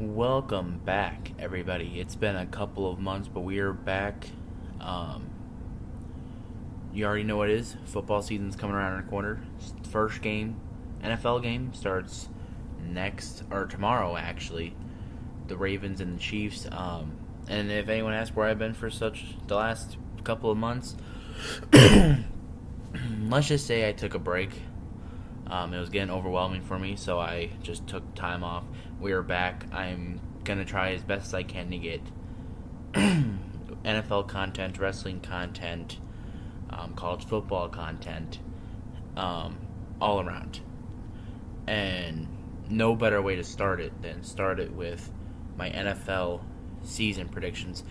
Welcome back, everybody. It's been a couple of months, but we are back. Um, you already know what it is. Football season's coming around the corner. First game, NFL game, starts next or tomorrow, actually. The Ravens and the Chiefs. And if anyone asks where I've been for the last couple of months, let's just say I took a break. It was getting overwhelming for me, so I just took time off. We are back. I'm gonna try as best as I can to get NFL content, wrestling content, college football content, um, all around. And no better way to start it than start it with my NFL season predictions.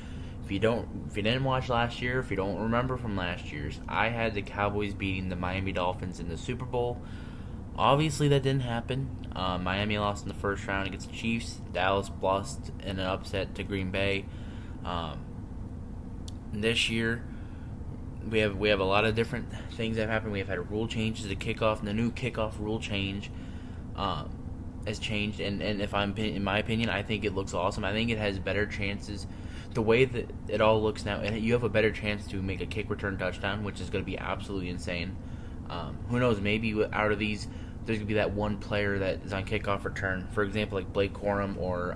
If you didn't watch last year, if you don't remember from last year's, I had the Cowboys beating the Miami Dolphins in the Super Bowl. Obviously, that didn't happen. Miami lost in the first round against the Chiefs. Dallas lost in an upset to Green Bay. Um, this year, we have a lot of different things that have happened. We have had rule changes. The kickoff, and the new kickoff rule change, um, has changed. And if I'm in my opinion, I think it looks awesome. I think it has better chances. The way that it all looks now, and you have a better chance to make a kick return touchdown, which is going to be absolutely insane. Who knows? Maybe out of these, there's gonna be that one player that is on kickoff return. For example, like Blake Corum or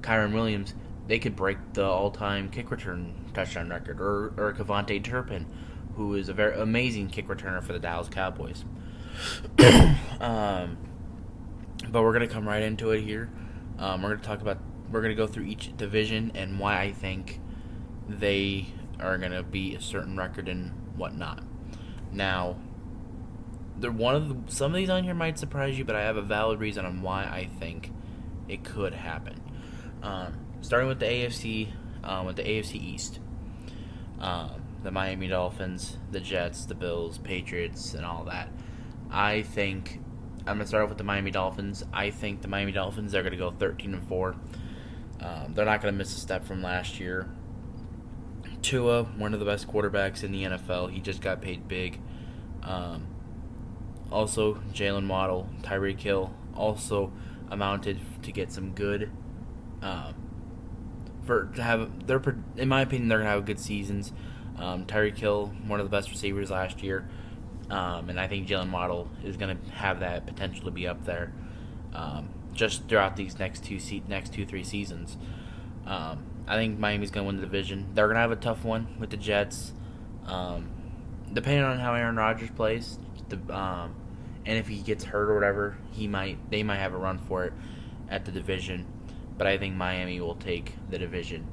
Kyron Williams. They could break the all-time kick return touchdown record, or Cavante Turpin, who is a very amazing kick returner for the Dallas Cowboys. um, but we're gonna come right into it here. We're gonna go through each division and why I think they are gonna be a certain record and whatnot. Now, some of these on here might surprise you, but I have a valid reason on why I think it could happen. Starting with the AFC East, the Miami Dolphins, the Jets, the Bills, Patriots, and all that. I'm gonna start off with the Miami Dolphins. I think the Miami Dolphins are gonna go 13-4. They're not gonna miss a step from last year. Tua, one of the best quarterbacks in the NFL. He just got paid big. Also, Jalen Waddle, Tyreek Hill also amounted to get some good. In my opinion, they're gonna have good seasons. Tyreek Hill, one of the best receivers last year, and I think Jalen Waddle is gonna have that potential to be up there. Just throughout these next 3 seasons. I think Miami's going to win the division. They're going to have a tough one with the Jets. Depending on how Aaron Rodgers plays, and if he gets hurt or whatever, they might have a run for it at the division. But I think Miami will take the division.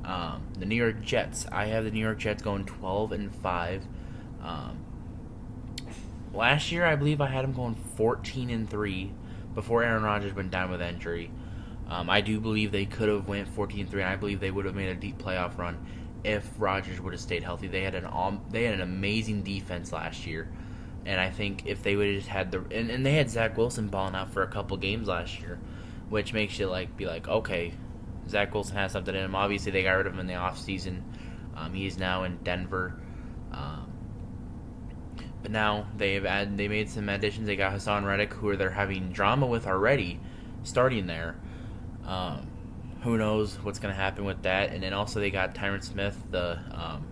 The New York Jets. I have the New York Jets going 12-5. Last year, I believe I had them going 14-3 before Aaron Rodgers went down with injury. I do believe they could have went 14-3, and I believe they would have made a deep playoff run if Rodgers would have stayed healthy. They had an amazing defense last year, and I think if they would have just had and they had Zach Wilson balling out for a couple games last year, which makes you be like, okay, Zach Wilson has something in him. Obviously, they got rid of him in the offseason. He is now in Denver. But now they made some additions. They got Hassan Reddick, who they're having drama with already, starting there. Who knows what's going to happen with that? And then also they got Tyron Smith, the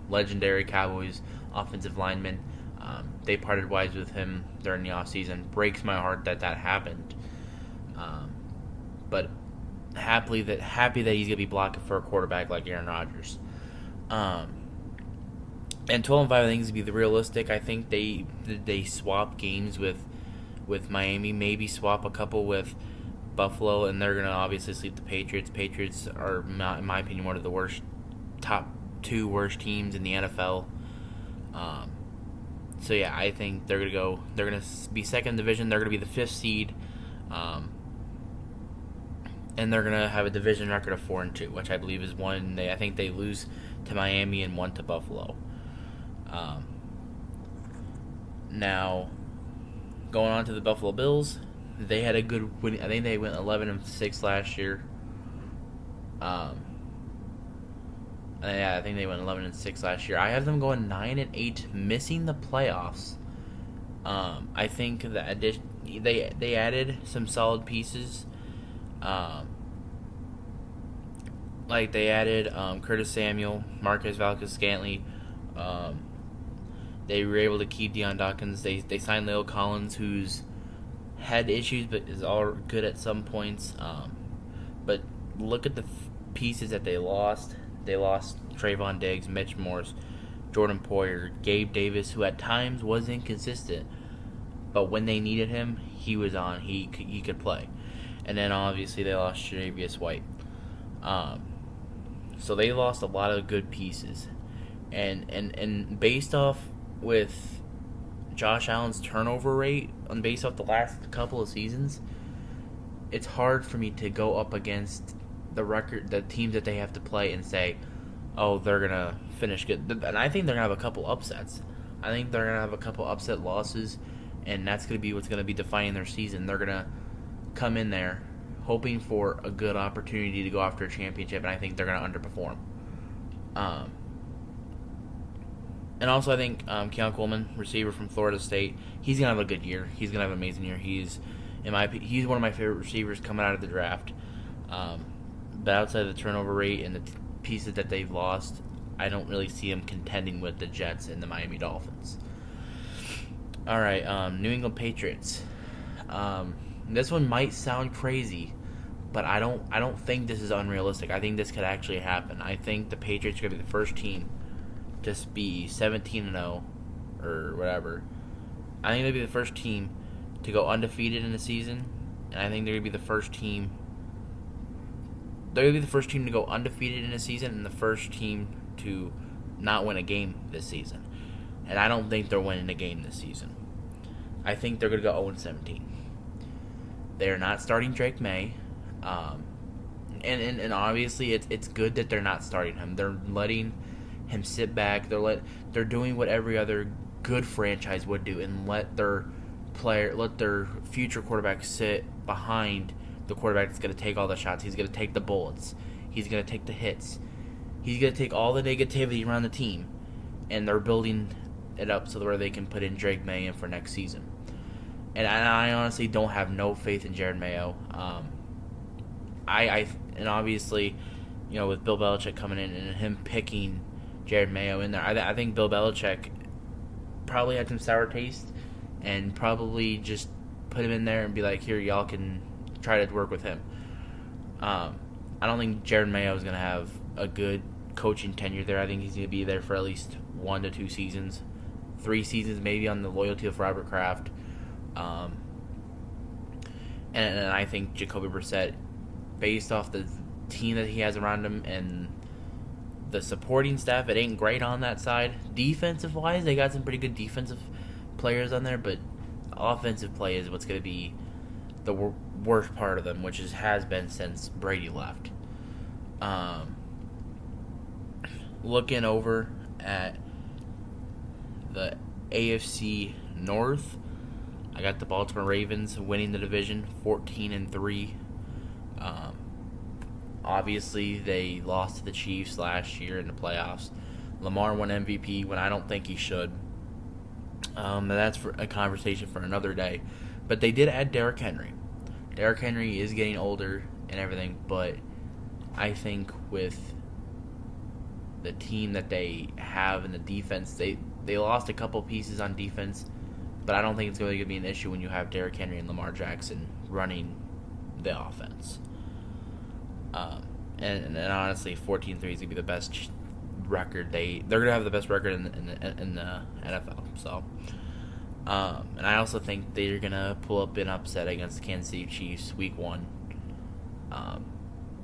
legendary Cowboys offensive lineman. They parted ways with him during the offseason. Breaks my heart that happened. But happy that he's going to be blocking for a quarterback like Aaron Rodgers. And 12-5, I think, is to be the realistic. I think they swap games with Miami. Maybe swap a couple with Buffalo, and they're gonna obviously sleep the Patriots. Patriots are, in my opinion, one of the top 2 worst teams in the NFL. So yeah, I think they're gonna be second in division. They're gonna be the 5th seed, and they're gonna have a division record of 4-2, which I believe is one. I think they lose to Miami and 1 to Buffalo. Now, going on to the Buffalo Bills, they had a good win. I think they went 11-6 last year. Yeah, I think they went 11-6 last year. I have them going 9-8, missing the playoffs. I think that they added some solid pieces. Like they added Curtis Samuel, Marquez Valdes-Scantling. Um, they were able to keep Deion Dawkins. They signed Leo Collins, who's had issues but is all good at some points. But look at the pieces that they lost. They lost Trayvon Diggs, Mitch Morse, Jordan Poyer, Gabe Davis, who at times was inconsistent, but when they needed him, he was on. He could play. And then obviously they lost Tre'Davious White. Um, so they lost a lot of good pieces, and based off with Josh Allen's turnover rate, and based off the last couple of seasons, it's hard for me to go up against the teams that they have to play and say, oh, they're gonna finish good. And I think they're gonna have a couple upsets. I think they're gonna have a couple upset losses, and that's gonna be what's gonna be defining their season. They're gonna come in there hoping for a good opportunity to go after a championship, and I think they're gonna underperform. Um, and also, I think Keon Coleman, receiver from Florida State, he's gonna have a good year. He's gonna have an amazing year. He's he's one of my favorite receivers coming out of the draft. But outside of the turnover rate and the pieces that they've lost, I don't really see him contending with the Jets and the Miami Dolphins. All right, New England Patriots. This one might sound crazy, but I don't think this is unrealistic. I think this could actually happen. I think the Patriots are going to be the first team to be 17-0 or whatever. I think they'll be the first team to go undefeated in the season, and I think they're going to be the first team. They're going to be the first team to go undefeated in a season and the first team to not win a game this season. And I don't think they're winning a game this season. I think they're going to go 0-17. They're not starting Drake May. And obviously it's good that they're not starting him. They're letting him sit back. They're doing what every other good franchise would do and let their future quarterback sit behind the quarterback that's going to take all the shots. He's going to take the bullets. He's going to take the hits. He's going to take all the negativity around the team, and they're building it up so where they can put in Drake May in for next season. And I honestly don't have no faith in Jared Mayo. And obviously, with Bill Belichick coming in and him picking Jared Mayo in there, I think Bill Belichick probably had some sour taste and probably just put him in there and be like, here, y'all can try to work with him. I don't think Jared Mayo is going to have a good coaching tenure there. I think he's going to be there for at least 1 to 2 seasons, 3 seasons maybe on the loyalty of Robert Kraft. And I think Jacoby Brissett, based off the team that he has around him and the supporting staff, it ain't great on that side. Defensive-wise, they got some pretty good defensive players on there, but offensive play is what's going to be the worst part of them, which has been since Brady left. Looking over at the AFC North, I got the Baltimore Ravens winning the division 14-3. Obviously, they lost to the Chiefs last year in the playoffs. Lamar won MVP when I don't think he should. That's for a conversation for another day. But they did add Derrick Henry. Derrick Henry is getting older and everything, but I think with the team that they have in the defense, they lost a couple pieces on defense, but I don't think it's going to be an issue when you have Derrick Henry and Lamar Jackson running the offense. And honestly, 14-3 is going to be the best record. They're going to have the best record in the NFL. So, and I also think they're going to pull up an upset against the Kansas City Chiefs week 1.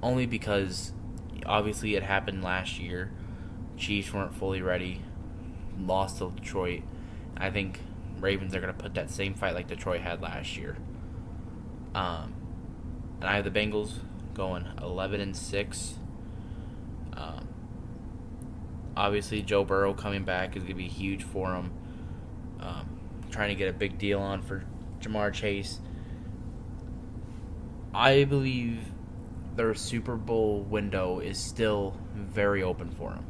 Only because obviously it happened last year. Chiefs weren't fully ready. Lost to Detroit. I think Ravens are going to put that same fight like Detroit had last year. And I have the Bengals going 11-6. Obviously, Joe Burrow coming back is going to be huge for him. Trying to get a big deal on for Jamar Chase. I believe their Super Bowl window is still very open for him.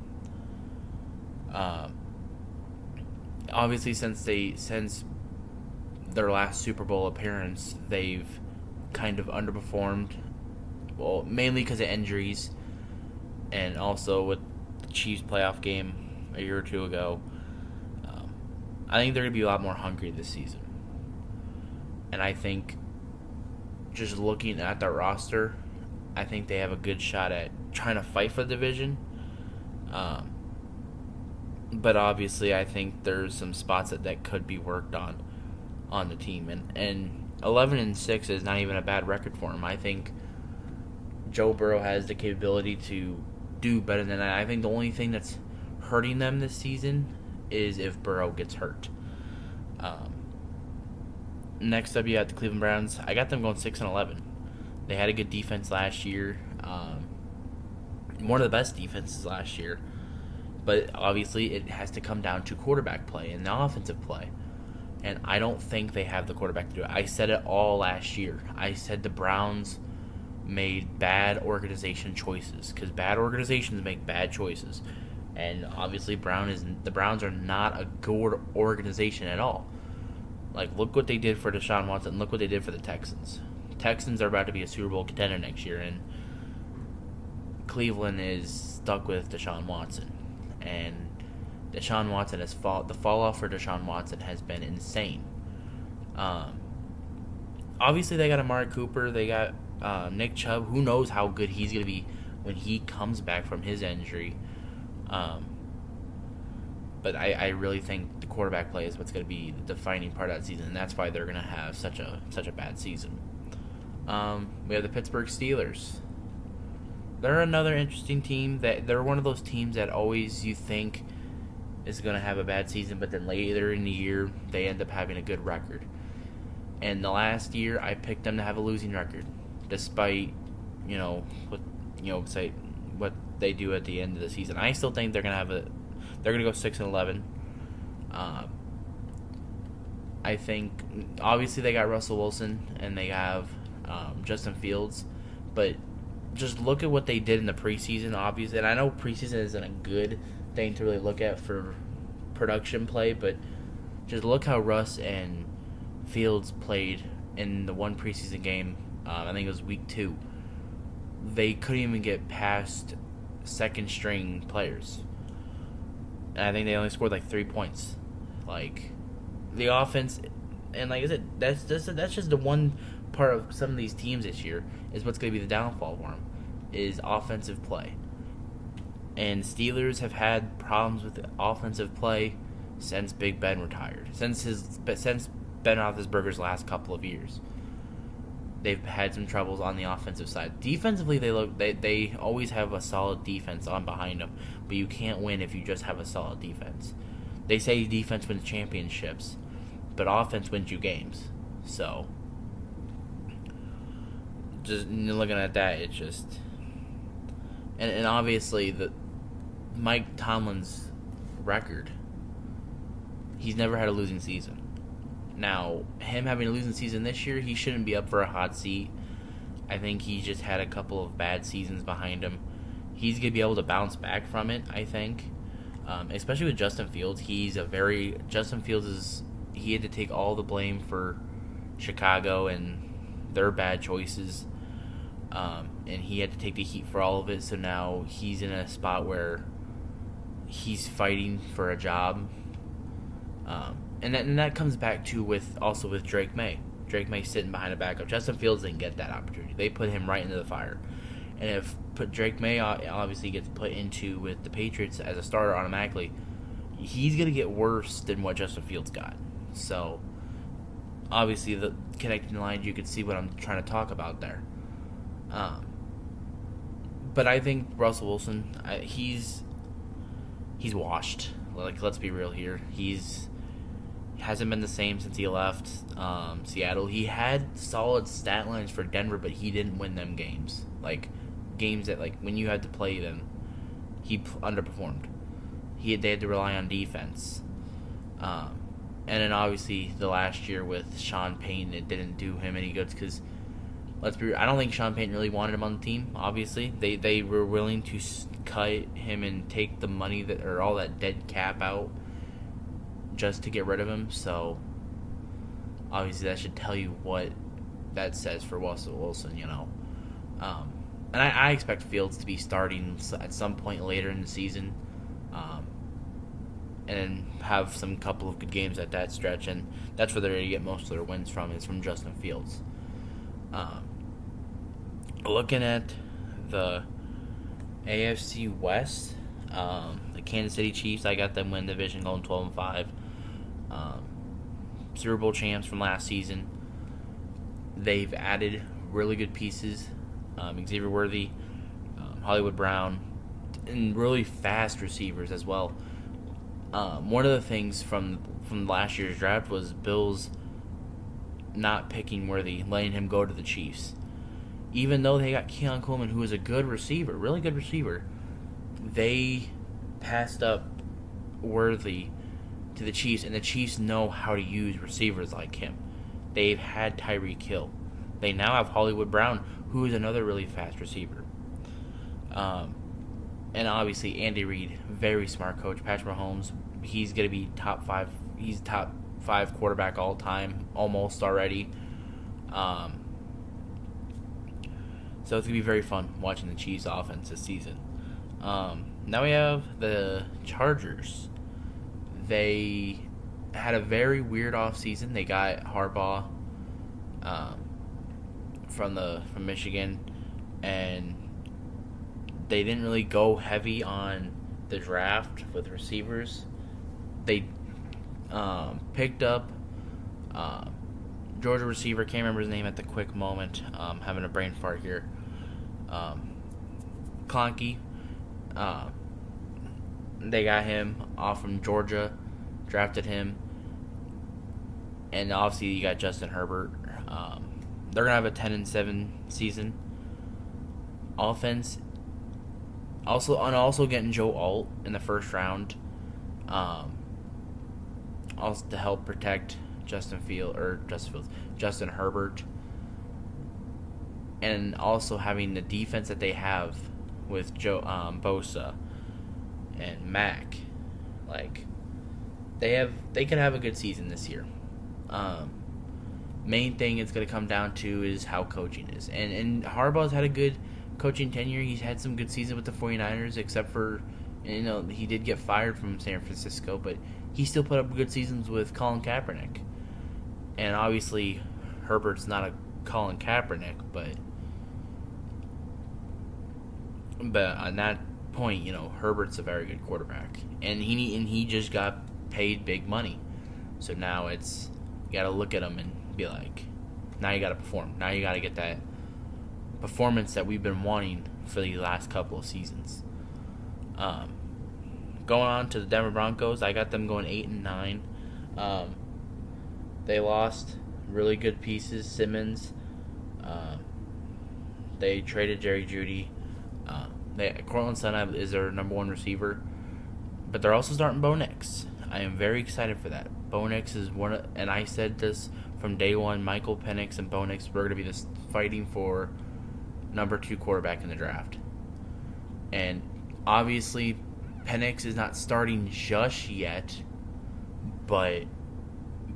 Obviously, since their last Super Bowl appearance, they've kind of underperformed. Well, mainly because of injuries. and also with the Chiefs playoff game a year or two ago, um, I think they're going to be a lot more hungry this season. And I think just looking at their roster, I think they have a good shot at trying to fight for the division. Um, but obviously, I think there's some spots that could be worked on the team, and 11-6 is not even a bad record for him. I think Joe Burrow has the capability to do better than that. I think the only thing that's hurting them this season is if Burrow gets hurt. Um, Next up, you have the Cleveland Browns. I got them going 6-11. They had a good defense last year, one of the best defenses last year. But obviously, it has to come down to quarterback play and the offensive play. And I don't think they have the quarterback to do it. I said it all last year. I said the Browns made bad organization choices because bad organizations make bad choices. And obviously, the Browns are not a good organization at all. Like, look what they did for Deshaun Watson. Look what they did for the Texans. Texans are about to be a Super Bowl contender next year, and Cleveland is stuck with Deshaun Watson. And Deshaun Watson the fall off for Deshaun Watson has been insane. Obviously, they got Amari Cooper. They got Nick Chubb. Who knows how good he's going to be when he comes back from his injury. But I really think the quarterback play is what's going to be the defining part of that season, and that's why they're going to have such a bad season. We have the Pittsburgh Steelers. They're another interesting team. They're one of those teams that always you think is going to have a bad season, but then later in the year they end up having a good record. And the last year I picked them to have a losing record, despite say what they do at the end of the season. I still think they're going to go 6-11. I think obviously they got Russell Wilson and they have Justin Fields, but just look at what they did in the preseason. Obviously, and I know preseason isn't a good thing to really look at for production play, but just look how Russ and Fields played in the one preseason game. I think it was week 2. They couldn't even get past second string players. And I think they only scored like 3 points. Like, the offense, and like I said, that's just the one part of some of these teams this year is what's going to be the downfall for them, is offensive play. And Steelers have had problems with offensive play since Big Ben retired. Since Ben Roethlisberger's last couple of years, they've had some troubles on the offensive side. Defensively, they always have a solid defense on behind them, but you can't win if you just have a solid defense. They say defense wins championships, but offense wins you games. So, just looking at that, it's just, and obviously the Mike Tomlin's record, he's never had a losing season. Now, him having a losing season this year, he shouldn't be up for a hot seat. I think he just had a couple of bad seasons behind him. He's going to be able to bounce back from it, I think. Especially with Justin Fields. He had to take all the blame for Chicago and their bad choices. And he had to take the heat for all of it. So now he's in a spot where he's fighting for a job. And that comes back to with Drake May. Drake May sitting behind a backup. Justin Fields didn't get that opportunity. They put him right into the fire. And if Drake May obviously gets put into with the Patriots as a starter automatically, he's going to get worse than what Justin Fields got. So, obviously, the connecting lines, you can see what I'm trying to talk about there. But I think Russell Wilson, he's washed. Like, let's be real here. Hasn't been the same since he left Seattle. He had solid stat lines for Denver, but he didn't win them games. Like, games that, like, when you had to play them, he underperformed. They had to rely on defense. And then, obviously, the last year with Sean Payton, it didn't do him any good because, let's be real, I don't think Sean Payton really wanted him on the team, obviously. They were willing to cut him and take the money or all that dead cap out just to get rid of him. So obviously that should tell you what that says for Russell Wilson, and I expect Fields to be starting at some point later in the season, um, and have some couple of good games at that stretch, and that's where they're going to get most of their wins from, is from Justin Fields. Um, Looking at the AFC West, the Kansas City Chiefs, I got them win the division going 12-5. Super Bowl champs from last season. They've added really good pieces, Xavier Worthy, Hollywood Brown, and really fast receivers as well. One of the things from last year's draft was Bills not picking Worthy, letting him go to the Chiefs. Even though they got Keon Coleman, who is a good receiver, really good receiver, they passed up Worthy to the Chiefs, and the Chiefs know how to use receivers like him. They've had Tyreek Hill. They now have Hollywood Brown, who is another really fast receiver. And obviously Andy Reid, very smart coach. Patrick Mahomes, he's going to be top 5. He's top 5 quarterback all time, almost already. So it's going to be very fun watching the Chiefs offense this season. Now we have the Chargers. They had a very weird offseason. They got Harbaugh from Michigan, and they didn't really go heavy on the draft with receivers. They picked up Georgia receiver, can't remember his name at the quick moment, having a brain fart here. Clonkey. They got him off from Georgia, drafted him, and obviously you got Justin Herbert. They're gonna have a 10-7 season. Offense, also getting Joe Alt in the first round, also to help protect Justin Herbert, and also having the defense that they have with Bosa and Mac, like they could have a good season this year. Main thing it's going to come down to is how coaching is, and Harbaugh's had a good coaching tenure. He's had some good seasons with the 49ers, except for, he did get fired from San Francisco, but he still put up good seasons with Colin Kaepernick. And obviously Herbert's not a Colin Kaepernick, but on that point, Herbert's a very good quarterback, and he just got paid big money. So now you got to look at him and be like, now you got to perform. Now you got to get that performance that we've been wanting for the last couple of seasons. Going on to the Denver Broncos, I got them going 8-9. They lost really good pieces. Simmons. They traded Jerry Jeudy. Cortland Sutton is their number one receiver, but they're also starting Bo Nix. I am very excited for that. Bo Nix is and I said this from day one. Michael Penix and Bo Nix were going to be fighting for number 2 quarterback in the draft, and obviously Penix is not starting just yet, but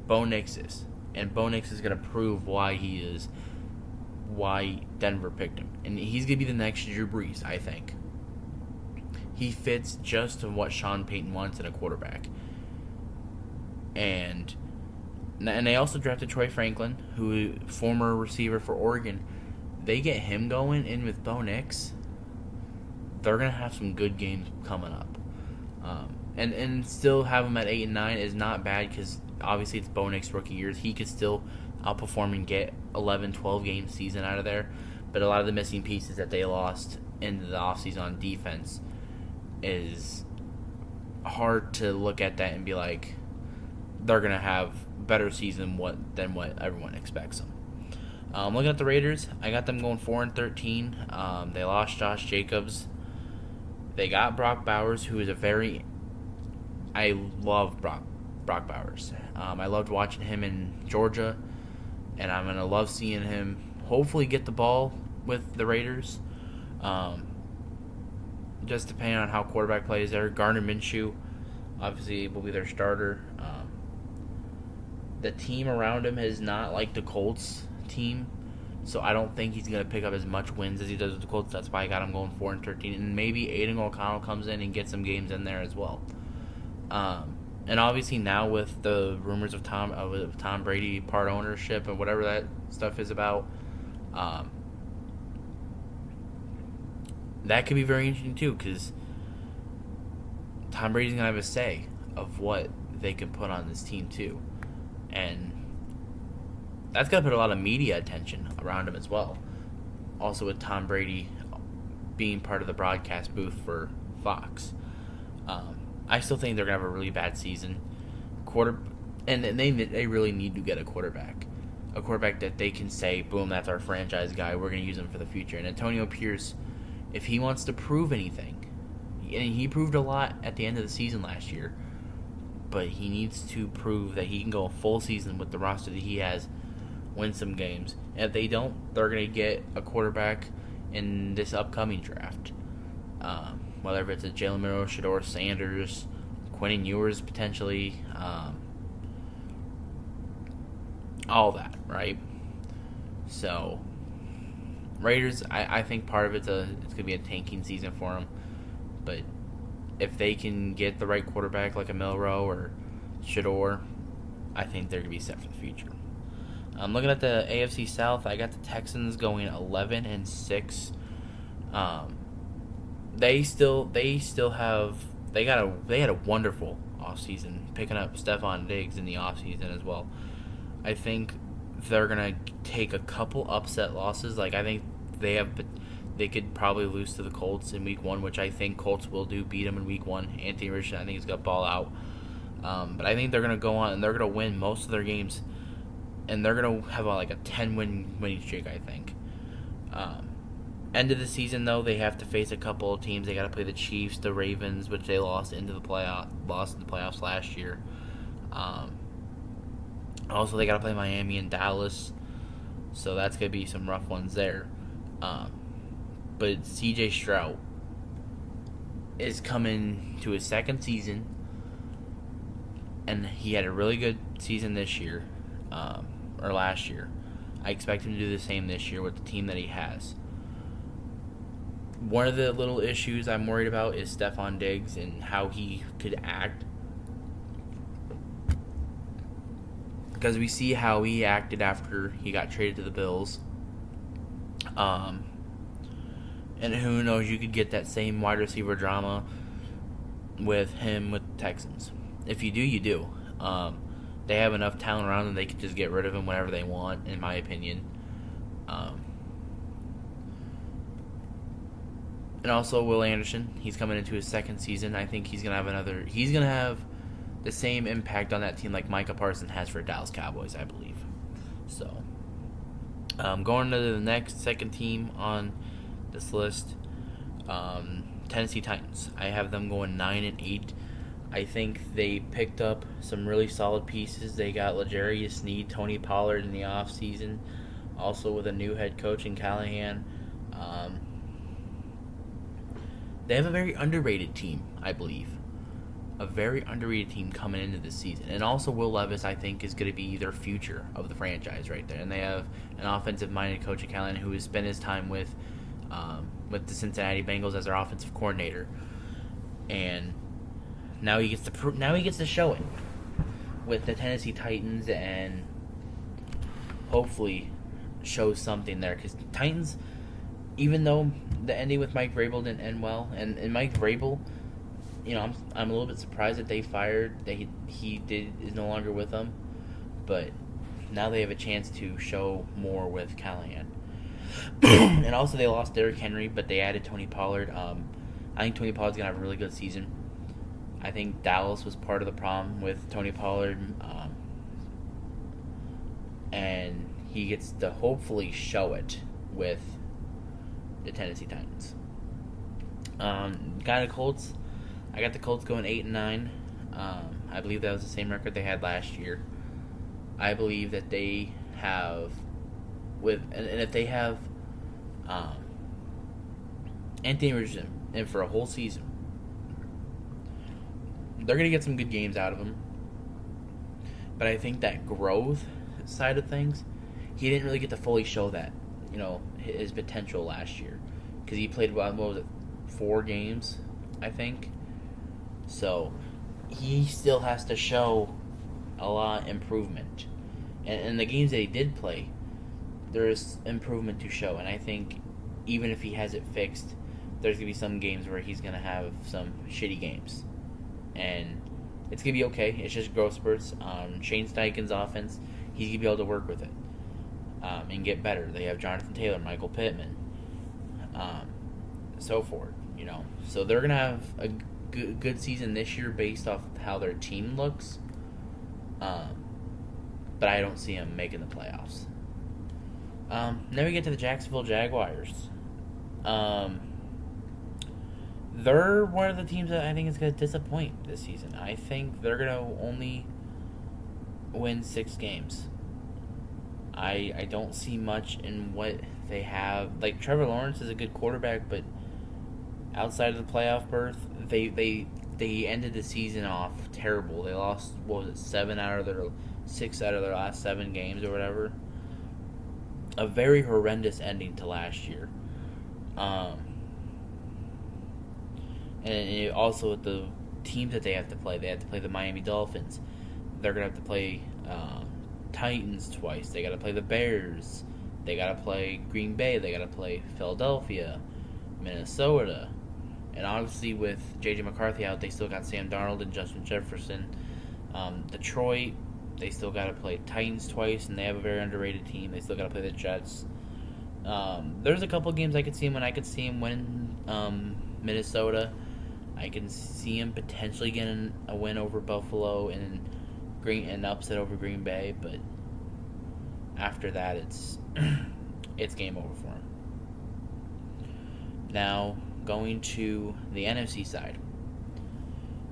Bo Nix is, and Bo Nix is going to prove why Denver picked him, and he's going to be the next Drew Brees. I think he fits just what Sean Payton wants in a quarterback. And they also drafted Troy Franklin, who former receiver for Oregon. They get him going in with Bo Nix, they're gonna have some good games coming up. And still have him at 8-9 is not bad, because obviously it's Bo Nix rookie years. He could still outperform and get 11-12 game season out of there. But a lot of the missing pieces that they lost in the offseason on defense is hard to look at that and be like, they're going to have better season than what everyone expects them. Looking at the Raiders, I got them going 4-13. They lost Josh Jacobs. They got Brock Bowers, who is I love Brock Bowers. I loved watching him in Georgia, and I'm going to love seeing him hopefully get the ball with the Raiders. Just depending on how quarterback plays there. Gardner Minshew obviously will be their starter. The team around him is not like the Colts team. So I don't think he's going to pick up as much wins as he does with the Colts. That's why I got him going 4-13. And maybe Aiden O'Connell comes in and gets some games in there as well. And obviously now with the rumors of Tom Brady part ownership and whatever that stuff is about, that could be very interesting too, because Tom Brady's going to have a say of what they can put on this team too. And that's going to put a lot of media attention around him as well. Also with Tom Brady being part of the broadcast booth for Fox. I still think they're going to have a really bad season. And they really need to get a quarterback. A quarterback that they can say, boom, that's our franchise guy. We're going to use him for the future. And Antonio Pierce, if he wants to prove anything, and he proved a lot at the end of the season last year, but he needs to prove that he can go a full season with the roster that he has, win some games. And if they don't, they're going to get a quarterback in this upcoming draft. Whether it's a Jalen Milroe, Shedeur Sanders, Quentin Ewers potentially, all that, right? So, Raiders, I think part of it's going to be a tanking season for them. But if they can get the right quarterback like a Milroe or Shedeur, I think they're going to be set for the future. I'm looking at the AFC South. I got the Texans going 11-6. They had a wonderful offseason, picking up Stephon Diggs in the offseason as well. I think they're gonna take a couple upset losses. Like I think they could probably lose to the Colts in week 1, which I think Colts will do, beat them in week 1. Anthony Richardson, I think, is gonna ball out. But I think they're gonna go on and they're gonna win most of their games, and they're gonna have a 10-win winning streak, I think. End of the season, though, they have to face a couple of teams. They got to play the Chiefs, the Ravens, which they lost in the playoffs last year. Also, they got to play Miami and Dallas, so that's gonna be some rough ones there. But C.J. Stroud is coming to his second season, and he had a really good season this year, or last year. I expect him to do the same this year with the team that he has. One of the little issues I'm worried about is Stephon Diggs and how he could act. Because we see how he acted after he got traded to the Bills. And who knows, you could get that same wide receiver drama with him with the Texans. If you do, you do. They have enough talent around them, they could just get rid of him whenever they want, in my opinion. And also Will Anderson, he's coming into his second season. I think he's gonna have the same impact on that team like Micah Parsons has for Dallas Cowboys, I believe. So, going to the second team on this list, Tennessee Titans. I have them going 9-8. I think they picked up some really solid pieces. They got L'Jarius Sneed, Tony Pollard in the offseason, also with a new head coach in Callahan. They have a very underrated team, I believe. A very underrated team coming into this season. And also Will Levis, I think, is going to be their future of the franchise right there. And they have an offensive-minded coach in Callahan who has spent his time with the Cincinnati Bengals as their offensive coordinator. And now he gets to show it with the Tennessee Titans and hopefully show something there. Because Titans, even though the ending with Mike Vrabel didn't end well, and Mike Vrabel, I'm a little bit surprised that they fired, that he is no longer with them, but now they have a chance to show more with Callahan. And also they lost Derrick Henry, but they added Tony Pollard. I think Tony Pollard's going to have a really good season. I think Dallas was part of the problem with Tony Pollard, and he gets to hopefully show it with the Tennessee Titans. Got the Colts. I got the Colts going 8-9. I believe that was the same record they had last year. I believe that they have, and if they have Anthony Richardson in for a whole season, they're going to get some good games out of him. But I think that growth side of things, he didn't really get to fully show that his potential last year, because he played, what was it, 4 games, I think. So he still has to show a lot of improvement, and in the games that he did play, there is improvement to show. And I think even if he has it fixed, there's gonna be some games where he's gonna have some shitty games, and it's gonna be okay. It's just growth spurts. Shane Steichen's offense, he's gonna be able to work with it, and get better. They have Jonathan Taylor, Michael Pittman, so forth. So they're gonna have a good season this year based off how their team looks. But I don't see them making the playoffs. Then we get to the Jacksonville Jaguars. They're one of the teams that I think is going to disappoint this season. I think they're going to only win 6 games. I don't see much in what they have. Like, Trevor Lawrence is a good quarterback, but outside of the playoff berth, they ended the season off terrible. They lost, 6 out of their last 7 games or whatever. A very horrendous ending to last year. And also with the teams that they have to play the Miami Dolphins. They're going to have to play Titans twice. They got to play the Bears. They got to play Green Bay. They got to play Philadelphia, Minnesota. And obviously with J.J. McCarthy out, they still got Sam Darnold and Justin Jefferson. Detroit, they still got to play Titans twice, and they have a very underrated team. They still got to play the Jets. There's a couple games I could see him when I could see him win Minnesota. I can see him potentially getting a win over Buffalo and upset over Green Bay, but after that, it's game over for him. Now, going to the NFC side.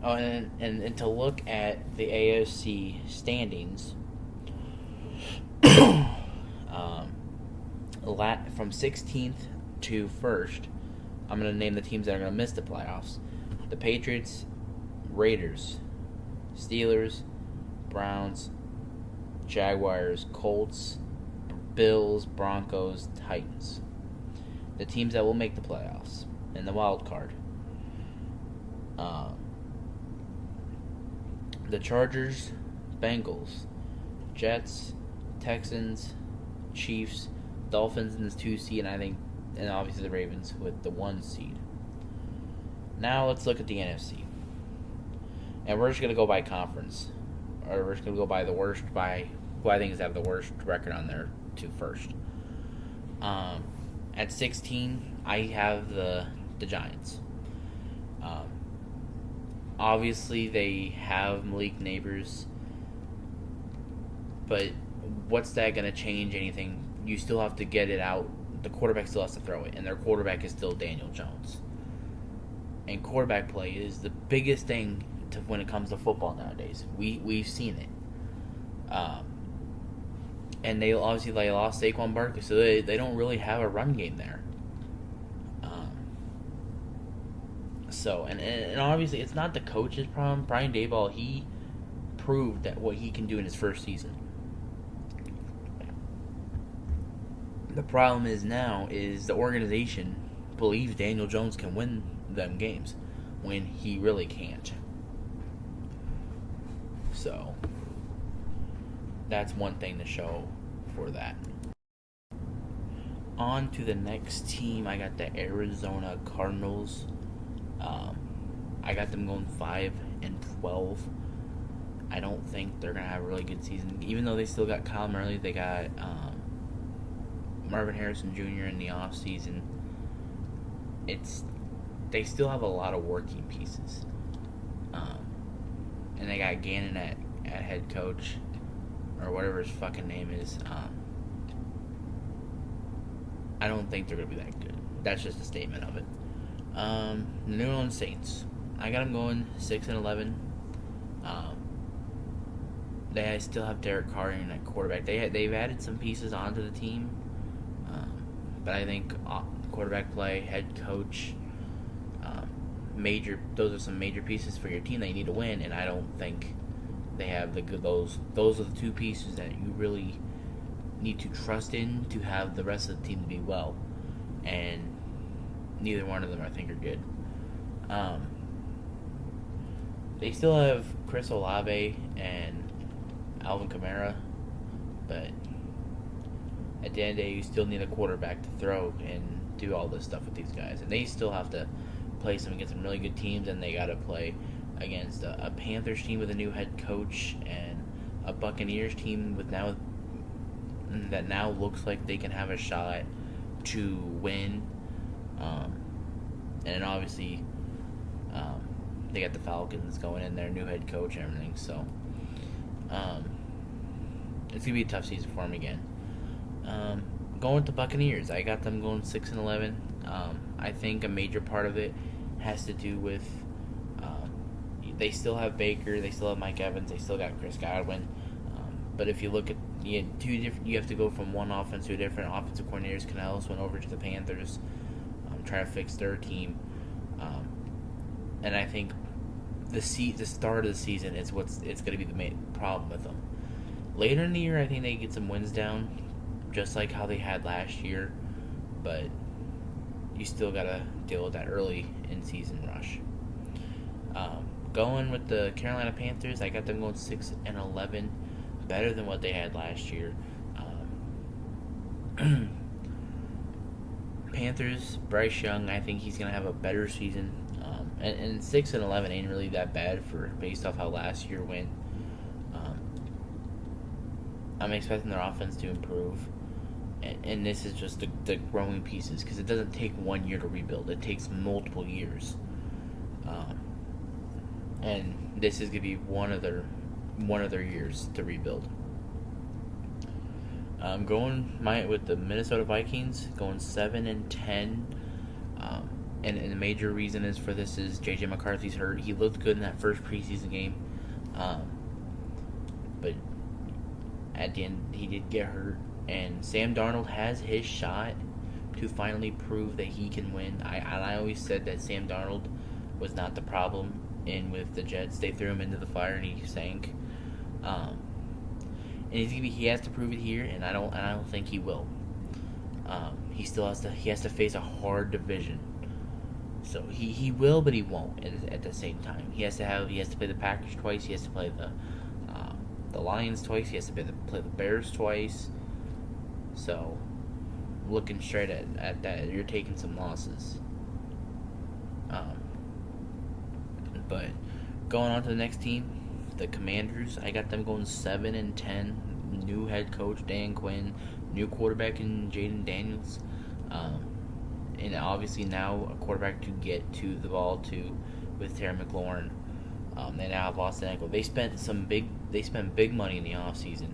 Oh, and to look at the AFC standings, from 16th to 1st, I'm going to name the teams that are going to miss the playoffs. The Patriots, Raiders, Steelers, Browns, Jaguars, Colts, Bills, Broncos, Titans. The teams that will make the playoffs in the wild card. The Chargers, Bengals, Jets, Texans, Chiefs, Dolphins in the 2 seed, and obviously the Ravens with the 1 seed. Now let's look at the NFC. And we're just going to go by conference. Or we're just going to go by who I think is have the worst record on there to first. At 16, I have the Giants. Obviously, they have Malik Neighbors, but what's that going to change anything? You still have to get it out. The quarterback still has to throw it, and their quarterback is still Daniel Jones. And quarterback play is the biggest thing when it comes to football nowadays. We've seen it. And they obviously lost Saquon Barkley, so they don't really have a run game there. And obviously it's not the coach's problem. Brian Daboll, he proved that what he can do in his first season. The problem is the organization believes Daniel Jones can win them games when he really can't. So that's one thing to show for that. On to the next team, I got the Arizona Cardinals. I got them going 5-12. I don't think they're gonna have a really good season, even though they still got Kyle Murray. They got Marvin Harrison Jr. in the off season. They still have a lot of working pieces, and they got Gannon at head coach, or whatever his fucking name is. I don't think they're gonna be that good. That's just a statement of it. The New Orleans Saints. I got them going 6-11. They still have Derek Carr in at quarterback. They've added some pieces onto the team, but I think quarterback play, head coach, those are some major pieces for your team that you need to win. And I don't think they have those. Those are the 2 pieces that you really need to trust in to have the rest of the team to be well, and neither one of them I think are good. They still have Chris Olave and Alvin Kamara, but at the end of the day, you still need a quarterback to throw and do all this stuff with these guys, and they still have to play some against some really good teams, and they got to play against a Panthers team with a new head coach and a Buccaneers team that now looks like they can have a shot to win. And obviously, they got the Falcons going in there, new head coach and everything. So it's gonna be a tough season for them again. Going with the Buccaneers, I got them going 6-11. I think a major part of it has to do with they still have Baker, they still have Mike Evans, they still got Chris Godwin. But if you look at you have to go from one offense to a different offensive coordinators. Canales went over to the Panthers, trying to fix their team, and I think the start of the season is it's going to be the main problem with them. Later in the year, I think they get some wins down, just like how they had last year, but you still got to deal with that early in-season rush. Going with the Carolina Panthers, I got them going 6-11, better than what they had last year. Panthers, Bryce Young, I think he's going to have a better season. And 6-11 ain't really that bad based off how last year went. I'm expecting their offense to improve. And this is just the growing pieces, because it doesn't take 1 year to rebuild. It takes multiple years. And this is going to be one of their years to rebuild. I'm going with the Minnesota Vikings, going 7-10. And the major reason is J.J. McCarthy's hurt. He looked good in that first preseason game. But at the end, he did get hurt. And Sam Darnold has his shot to finally prove that he can win. I always said that Sam Darnold was not the problem with the Jets. They threw him into the fire and he sank. And he has to prove it here, and I don't think he will. He still has to face a hard division. So he will, but he won't at the same time. He has to play the Packers twice. He has to play the Lions twice. He has to play the Bears twice. So, looking straight at that, you're taking some losses. But going on to the next team, the Commanders, I got them going 7-10. New head coach Dan Quinn, new quarterback in Jaden Daniels, and obviously now a quarterback to get to the ball to with Terry McLaurin. They now have Austin Eckler. They spent big money in the offseason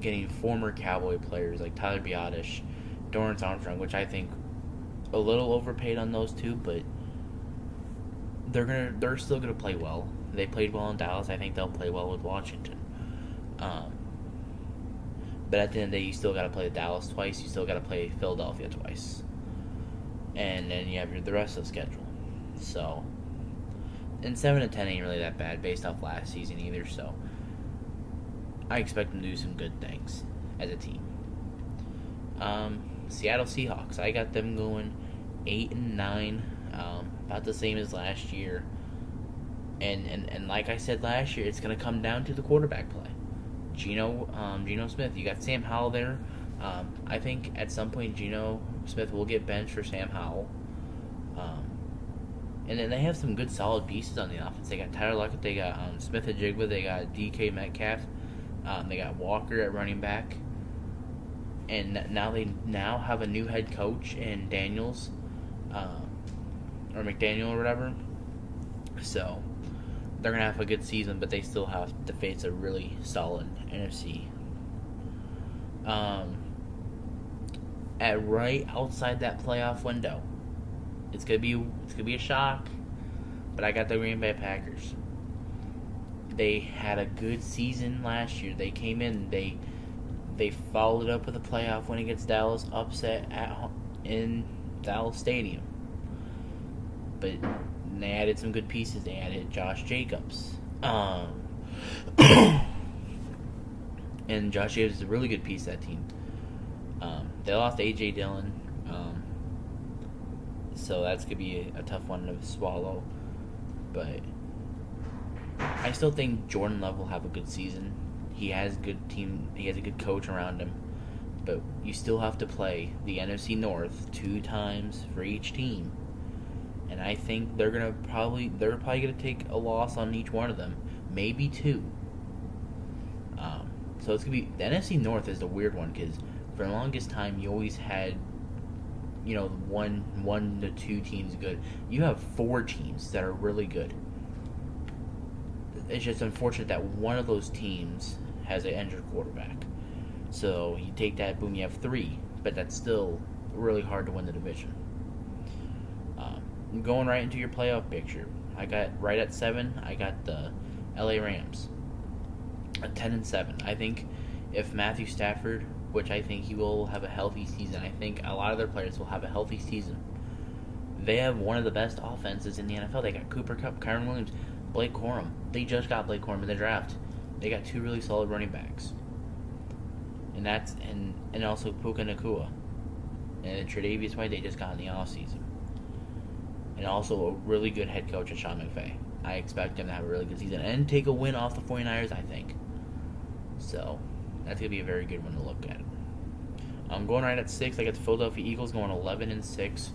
getting former Cowboy players like Tyler Biadasz, Dorrance Armstrong, which I think a little overpaid on those two, but they're still gonna play well. They played well in Dallas. I think they'll play well with Washington. But at the end of the day, you still got to play Dallas twice. You still got to play Philadelphia twice, and then you have the rest of the schedule. So, and 7-10 ain't really that bad based off last season either. So, I expect them to do some good things as a team. Seattle Seahawks, I got them going 8-9, about the same as last year. And like I said last year, it's going to come down to the quarterback play. Geno Smith, you got Sam Howell there. I think at some point Geno Smith will get benched for Sam Howell. And then they have some good solid pieces on the offense. They got Tyler Lockett, they got Smith-Njigba, they got DK Metcalf, they got Walker at running back. And now they have a new head coach in Daniels, or McDaniel or whatever. So they're going to have a good season, but they still have to face a really solid NFC. At right outside that playoff window, it's gonna be a shock, but I got the Green Bay Packers. They had a good season last year. They came in, they followed up with a playoff win against Dallas, upset in Dallas Stadium. But they added some good pieces. They added Josh Jacobs. And Josh Jacobs is a really good piece of that team. They lost A.J. Dillon, so that's going to be a tough one to swallow. But I still think Jordan Love will have a good season. He has a good team. He has a good coach around him. But you still have to play the NFC North 2 times for each team. And I think they're probably gonna take a loss on each one of them, maybe 2. So it's gonna be the NFC North is the weird one because for the longest time you always had, one to 2 teams good. You have 4 teams that are really good. It's just unfortunate that one of those teams has an injured quarterback. So you take that, boom, you have 3, but that's still really hard to win the division. Going right into your playoff picture, I got right at 7. I got the LA Rams at 10-7. I think if Matthew Stafford, which I think he will have a healthy season, I think a lot of their players will have a healthy season. They have one of the best offenses in the NFL. They got Cooper Kupp, Kyren Williams, Blake Corum. They just got Blake Corum in the draft. They got 2 really solid running backs, and also Puka Nacua and Tre'Davious White. They just got in the offseason. And also a really good head coach at Sean McVay. I expect him to have a really good season and take a win off the 49ers, I think. So, that's going to be a very good one to look at. I'm going right at 6. I got the Philadelphia Eagles going 11-6.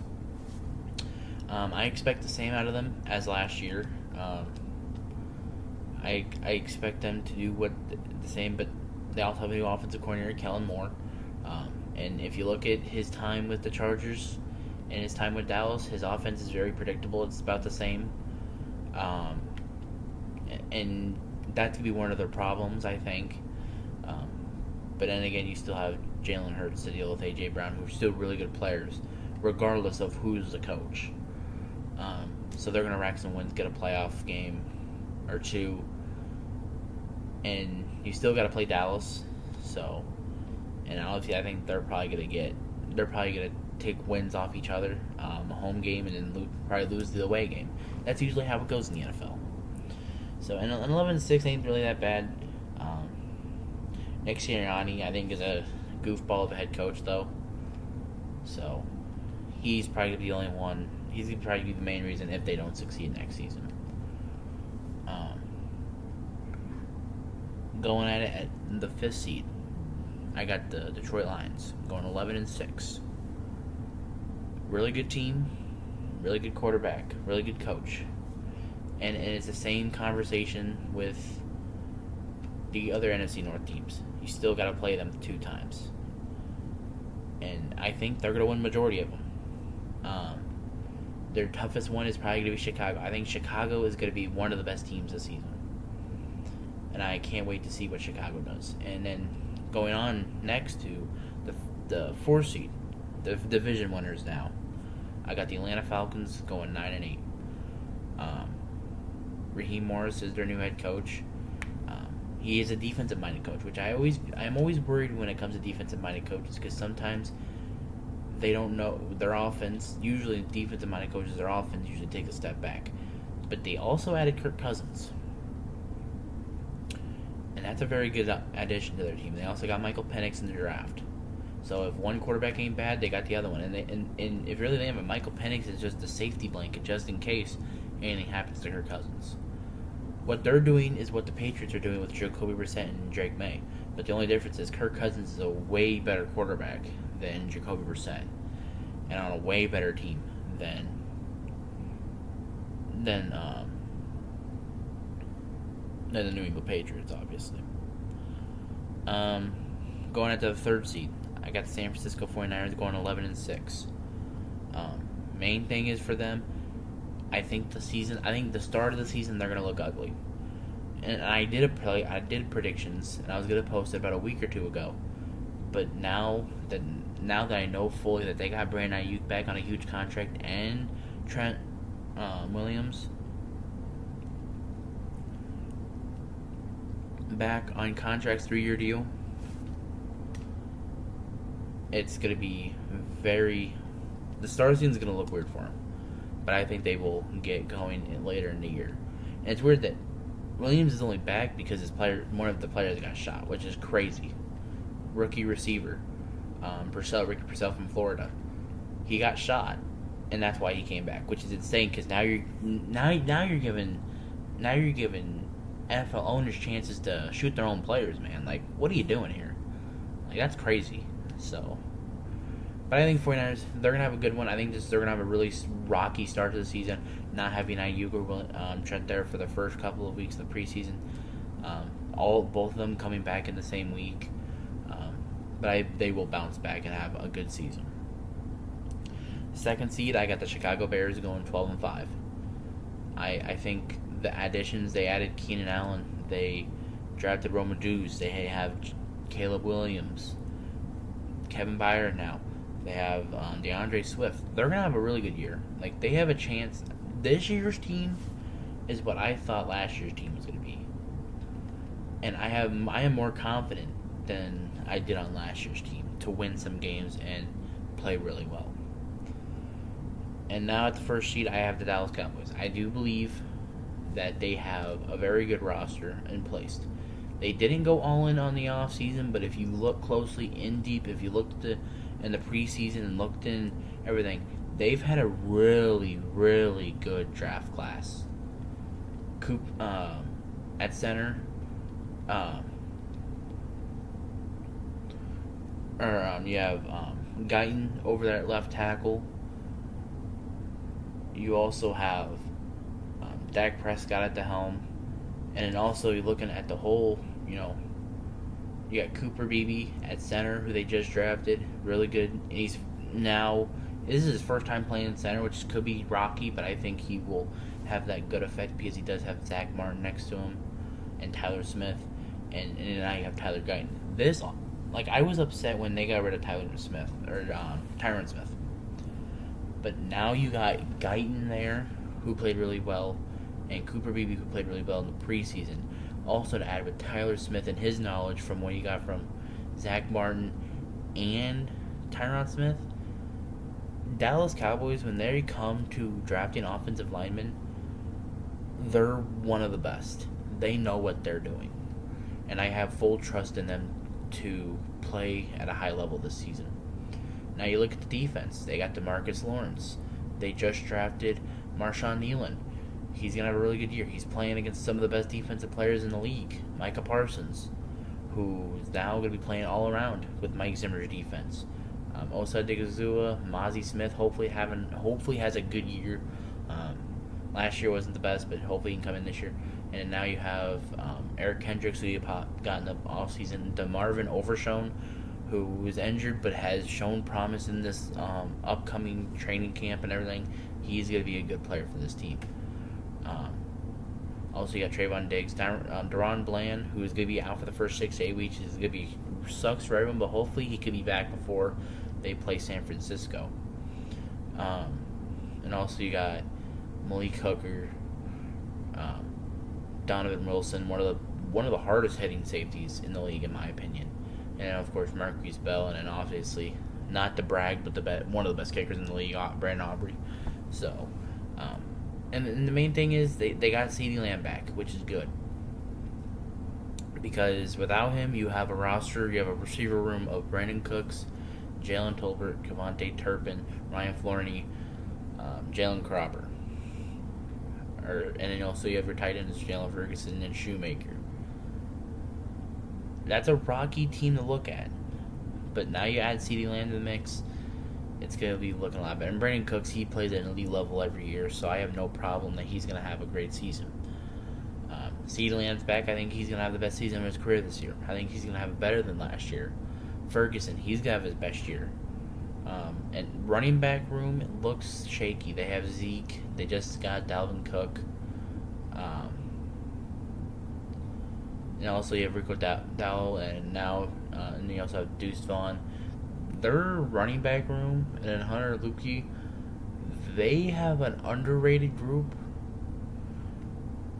I expect the same out of them as last year. I expect them to do the same, but they also have a new offensive coordinator, Kellen Moore. And if you look at his time with the Chargers and his time with Dallas, his offense is very predictable. It's about the same. And that could be one of their problems, I think. But then again, you still have Jalen Hurts to deal with, A.J. Brown, who are still really good players, regardless of who's the coach. So they're going to rack some wins, get a playoff game or 2. And you still got to play Dallas. So, and obviously I think they're probably going to take wins off each other, a home game, and then probably lose the away game. That's usually how it goes in the NFL. So, and 11-6 ain't really that bad. Nick Sirianni, I think, is a goofball of a head coach, though. So, he's probably the only one. He's going to probably be the main reason if they don't succeed next season. Going at it at the 5th seed, I got the Detroit Lions going 11-6. Really good team, really good quarterback, really good coach. And it's the same conversation with the other NFC North teams. You still got to play them 2 times. And I think they're going to win majority of them. Their toughest one is probably going to be Chicago. I think Chicago is going to be one of the best teams this season. And I can't wait to see what Chicago does. And then going on next to the 4th seed, the division winners now. I got the Atlanta Falcons going 9-8. Raheem Morris is their new head coach. He is a defensive-minded coach, which I'm always worried when it comes to defensive-minded coaches because sometimes they don't know their offense. Usually, defensive-minded coaches, their offense usually takes a step back. But they also added Kirk Cousins. And that's a very good addition to their team. They also got Michael Penix in the draft. So if one quarterback ain't bad, they got the other one. And if really they have a Michael Penix is just a safety blanket just in case anything happens to Kirk Cousins. What they're doing is what the Patriots are doing with Jacoby Brissett and Drake May. But the only difference is Kirk Cousins is a way better quarterback than Jacoby Brissett. And on a way better team than the New England Patriots, obviously. Going into the 3rd seed, I got the San Francisco 49ers going 11-6. Main thing is for them, I think the start of the season they're gonna look ugly. And I did predictions, and I was gonna post it about a week or 2 ago. But now that I know fully that they got Brandon Ayuk back on a huge contract and Trent Williams back on contract's 3-year deal, it's going to be the start of the season is going to look weird for them. But I think they will get going later in the year. And it's weird that Williams is only back because one of the players got shot, which is crazy. Rookie receiver. Ricky Purcell from Florida. He got shot, and that's why he came back, which is insane because now you're giving NFL owners chances to shoot their own players, man. Like, what are you doing here? Like, that's crazy. So, but I think 49ers, they're going to have a good one. I think they're going to have a really rocky start to the season, not having Ayuk or Trent there for the first couple of weeks of the preseason. Both of them coming back in the same week. But they will bounce back and have a good season. Second seed, I got the Chicago Bears going 12-5. I think the additions, they added Keenan Allen. They drafted Roma Duz. They have Caleb Williams. Kevin Byard now. They have DeAndre Swift. They're going to have a really good year. Like, they have a chance. This year's team is what I thought last year's team was going to be. And I am more confident than I did on last year's team to win some games and play really well. And now at the first seed, I have the Dallas Cowboys. I do believe that they have a very good roster in place. They didn't go all in on the offseason, but if you look closely in deep, if you looked in the preseason and looked in everything, they've had a really, really good draft class. Coop at center, you have Guyton over there at left tackle. You also have Dak Prescott at the helm. And then also you're looking at the whole, you got Cooper Beebe at center, who they just drafted. Really good. And this is his first time playing center, which could be rocky, but I think he will have that good effect because he does have Zach Martin next to him and Tyler Smith. And now you have Tyler Guyton. I was upset when they got rid of Tyron Smith. But now you got Guyton there, who played really well, and Cooper Beebe, who played really well in the preseason. Also to add with Tyler Smith and his knowledge from what he got from Zach Martin and Tyron Smith, Dallas Cowboys, when they come to drafting offensive linemen, they're one of the best. They know what they're doing. And I have full trust in them to play at a high level this season. Now you look at the defense. They got DeMarcus Lawrence. They just drafted Marshawn Nealon. He's going to have a really good year. He's playing against some of the best defensive players in the league. Micah Parsons, who is now going to be playing all around with Mike Zimmer's defense. Osa Digazua, Mozzie Smith, hopefully has a good year. Last year wasn't the best, but hopefully he can come in this year. And now you have Eric Kendricks, who you got in the offseason. DeMarvin Overshown, who is injured but has shown promise in this upcoming training camp and everything. He's going to be a good player for this team. Also, you got Trayvon Diggs, Deron Bland, who is going to be out for the first 6 to 8 weeks. Is going to be sucks for everyone, but hopefully he could be back before they play San Francisco. And also you got Malik Hooker, Donovan Wilson, one of the hardest hitting safeties in the league, in my opinion. And of course Marquise Bell, and then obviously, not to brag, but one of the best kickers in the league, Brandon Aubrey. So, and the main thing is they got CeeDee Lamb back, which is good. Because without him, you have a receiver room of Brandon Cooks, Jalen Tolbert, Kevontae Turpin, Ryan Florney, Jalen Cropper. And then also you have your tight ends, Jalen Ferguson and Shoemaker. That's a rocky team to look at. But now you add CeeDee Lamb to the mix, it's going to be looking a lot better. And Brandon Cooks, he plays at an elite level every year, so I have no problem that he's going to have a great season. CeeDee Lamb's back. I think he's going to have the best season of his career this year. I think he's going to have it better than last year. Ferguson, he's going to have his best year. And running back room, it looks shaky. They have Zeke. They just got Dalvin Cook. And also you have Rico Dowell, and you also have Deuce Vaughn. Their running back room, and then Hunter Luepke, they have an underrated group.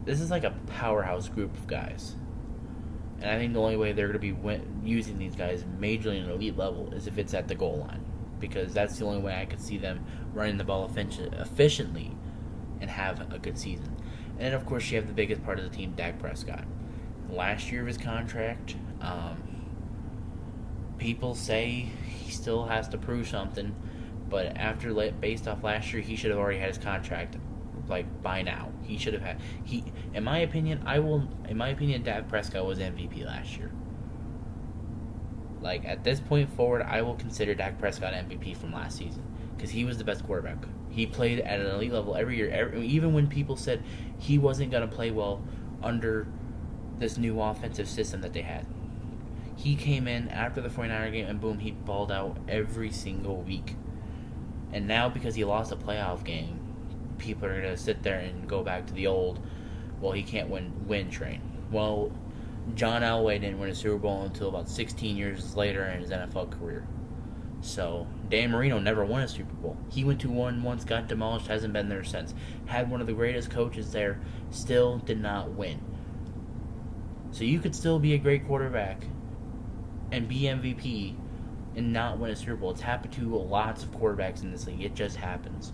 This is like a powerhouse group of guys. And I think the only way they're going to be using these guys majorly in an elite level is if it's at the goal line. Because that's the only way I could see them running the ball efficiently and have a good season. And then, of course, you have the biggest part of the team, Dak Prescott. Last year of his contract, people say he still has to prove something, but based off last year, he should have already had his contract like by now. He should have had in my opinion, Dak Prescott was MVP last year. Like at this point forward, I will consider Dak Prescott MVP from last season because he was the best quarterback. He played at an elite level every year. Even when people said he wasn't going to play well under this new offensive system that they had, he came in after the 49er game and boom, he balled out every single week. And now because he lost a playoff game, people are going to sit there and go back to the old, well, he can't win train. Well, John Elway didn't win a Super Bowl until about 16 years later in his NFL career. So, Dan Marino never won a Super Bowl. He went to one once, got demolished, hasn't been there since. Had one of the greatest coaches there, still did not win. So you could still be a great quarterback and be MVP and not win a Super Bowl. It's happened to lots of quarterbacks in this league. It just happens.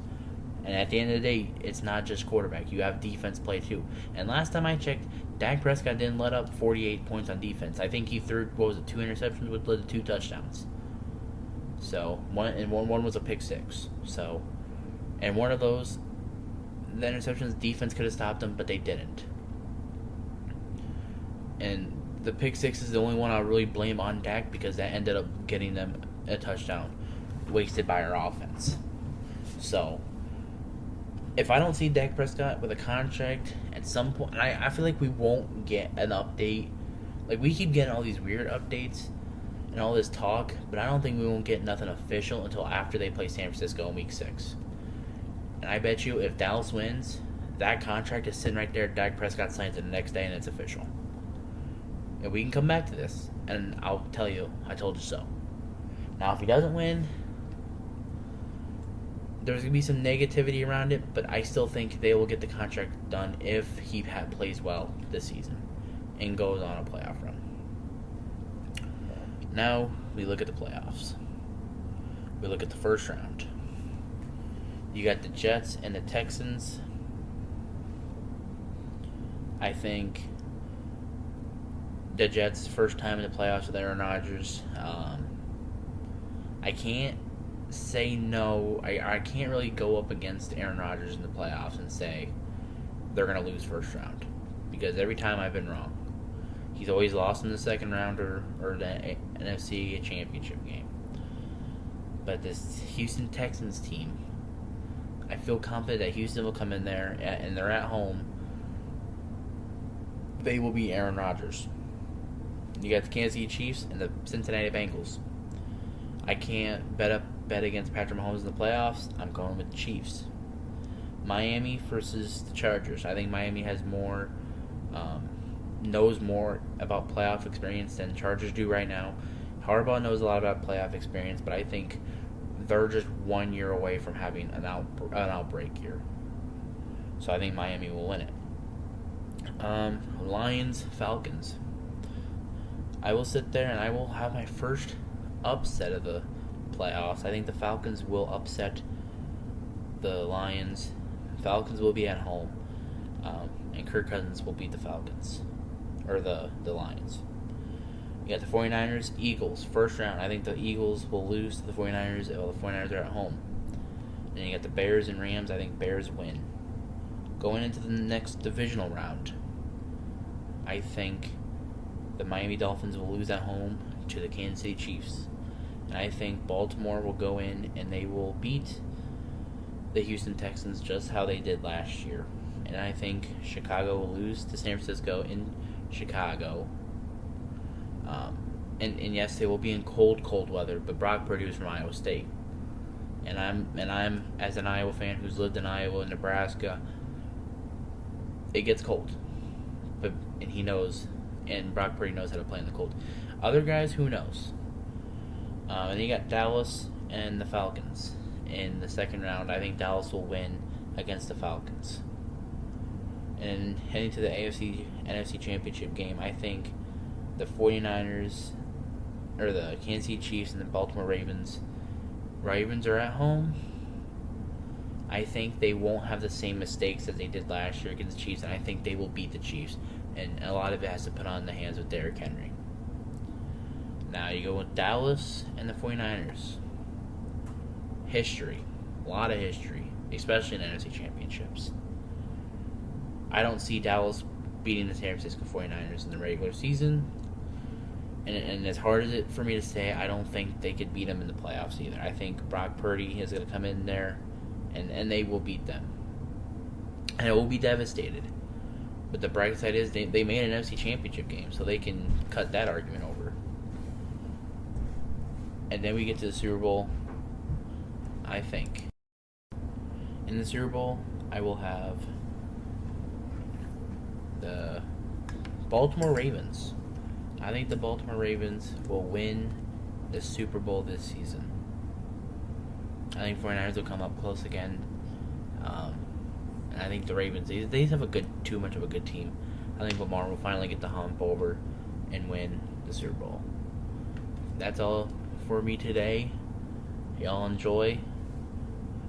And at the end of the day, it's not just quarterback. You have defense play too. And last time I checked, Dak Prescott didn't let up 48 points on defense. I think he threw, 2 interceptions, which led to 2 touchdowns. So, one was a pick six. So, and one of those, the interceptions, defense could have stopped them, but they didn't. And the pick six is the only one I really blame on Dak because that ended up getting them a touchdown wasted by our offense. So, if I don't see Dak Prescott with a contract at some point, I feel like we won't get an update. Like, we keep getting all these weird updates and all this talk, but I don't think we won't get nothing official until after they play San Francisco in Week 6. And I bet you if Dallas wins, that contract is sitting right there. Dak Prescott signs it the next day, and it's official. And we can come back to this, and I'll tell you, I told you so. Now, if he doesn't win, there's going to be some negativity around it, but I still think they will get the contract done if he plays well this season and goes on a playoff run. Now, we look at the playoffs. We look at the first round. You got the Jets and the Texans. I think the Jets' first time in the playoffs with Aaron Rodgers. I can't say no. I can't really go up against Aaron Rodgers in the playoffs and say they're going to lose first round. Because every time I've been wrong. He's always lost in the second round or the NFC championship game. But this Houston Texans team, I feel confident that Houston will come in there and they're at home. They will beat Aaron Rodgers. You got the Kansas City Chiefs and the Cincinnati Bengals. I can't bet against Patrick Mahomes in the playoffs. I'm going with the Chiefs. Miami versus the Chargers. I think Miami has more, knows more about playoff experience than Chargers do right now. Harbaugh knows a lot about playoff experience, but I think they're just 1 year away from having an outbreak year. So I think Miami will win it. Lions, Falcons. I will sit there and I will have my first upset of the playoffs. I think the Falcons will upset the Lions. Falcons will be at home. And Kirk Cousins will beat the Falcons. Or the Lions. You got the 49ers, Eagles, first round. I think the Eagles will lose to the 49ers. Well, the 49ers are at home. Then you got the Bears and Rams. I think Bears win. Going into the next divisional round, I think the Miami Dolphins will lose at home to the Kansas City Chiefs. And I think Baltimore will go in and they will beat the Houston Texans just how they did last year. And I think Chicago will lose to San Francisco in Chicago. And yes, they will be in cold weather, but Brock Purdy was from Iowa State. And I'm as an Iowa fan who's lived in Iowa and Nebraska, it gets cold. And he knows, and Brock Purdy knows how to play in the cold. Other guys, who knows? And then you got Dallas and the Falcons. In the second round, I think Dallas will win against the Falcons. And heading to the NFC Championship game, I think the 49ers, or the Kansas City Chiefs and the Baltimore Ravens are at home. I think they won't have the same mistakes that they did last year against the Chiefs, and I think they will beat the Chiefs. And a lot of it has to put on the hands of Derrick Henry. Now you go with Dallas and the 49ers. History. A lot of history, especially in NFC Championships. I don't see Dallas beating the San Francisco 49ers in the regular season. And as hard as it for me to say, I don't think they could beat them in the playoffs either. I think Brock Purdy is going to come in there, and they will beat them. And it will be devastated. But the bright side is they made an NFC Championship game, so they can cut that argument over. And then we get to the Super Bowl, I think. In the Super Bowl, I will have the Baltimore Ravens. I think the Baltimore Ravens will win the Super Bowl this season. I think 49ers will come up close again. And I think the Ravens, they have too much of a good team. I think Lamar will finally get the hump over and win the Super Bowl. That's all for me today. Y'all enjoy.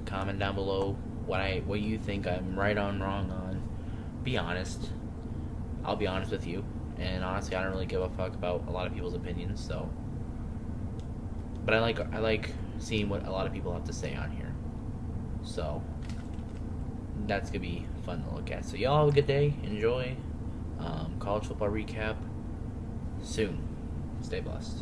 Comment down below what you think I'm right on, wrong on. Be honest. I'll be honest with you. And honestly, I don't really give a fuck about a lot of people's opinions. So, but I like seeing what a lot of people have to say on here. So that's gonna be fun to look at. So y'all have a good day. Enjoy. College football recap soon. Stay blessed.